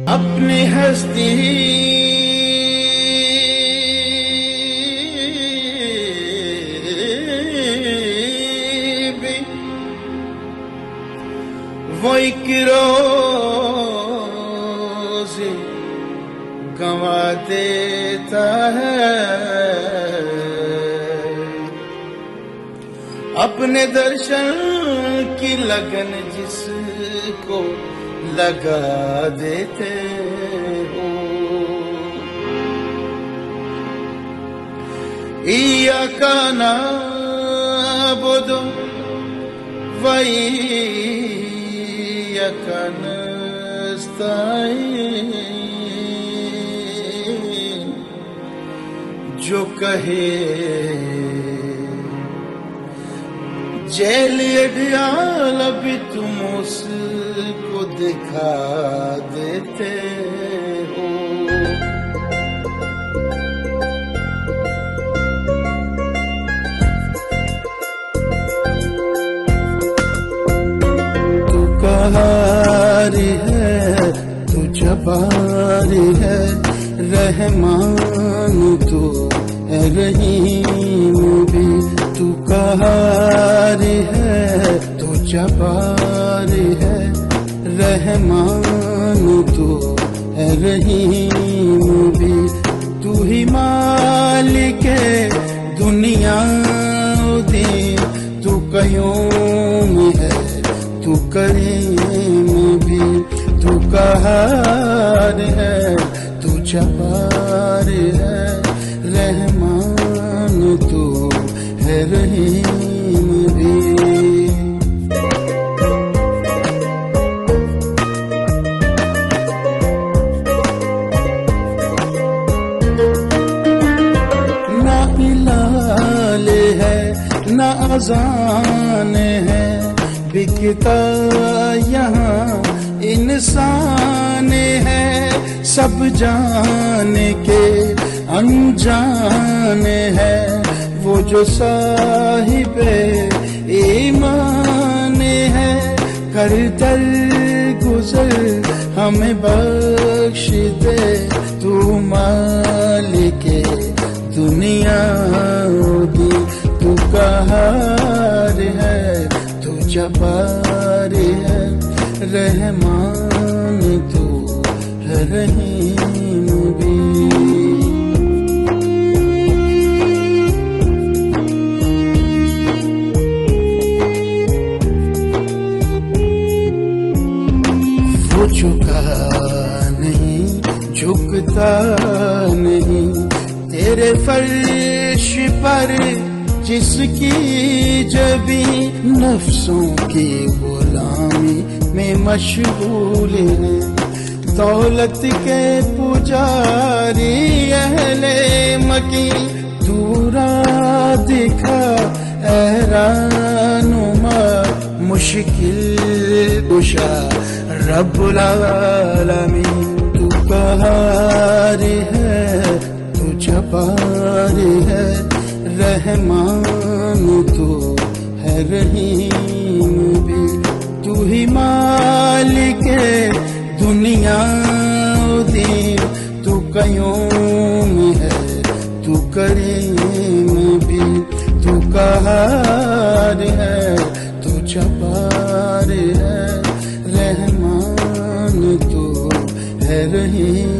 अपनी हस्ती भी वो एक रोज गंवा देता है। अपने दर्शन की लगन जिसको लगा देते हो, इय्याका नअबुदु व इय्याका नस्तईन, जो कहे जेल अडियाल भी तुम उसको दिखा देते हो। तू कहारी है, तू जबारी है, रहमान तू रहीम भी। तू कहारी है, तू जबारी है, रहमान तू रहीम भी। तू ही मालिक दुनिया दीन, तू कयूम है, तू करीम भी। तू कहार है, तू जबार है, रहमान तू है रहीम भी। ना इलाल है, ना अज़ान है, बिकता यहाँ इंसान है। सब जाने के अनजान है, वो जो साहिबे ईमान है। कर दर गुजर हमें बख्श दे, तू मालिके दुनिया दी। तू कहार है, तू जबार है, रहमान तू है रहीम भी। वो झुका नहीं, झुकता नहीं, तेरे फर्श पर जिसकी जबी नफ्सों की गुलामी में मशगूल है। दौलत के पुजारी अहले मकी, दूरा दिखा ऐरानुमा, मुश्किल कुशा रब्बुल आलमीन। तू कहारी है, तू जबारी है, रहमान तू है रहीम भी। तू ही मालिक दुनिया दीन, तू कयूम है, तू करीम भी। तू कहार है, तू जबार है, रहमान तू है रहीम।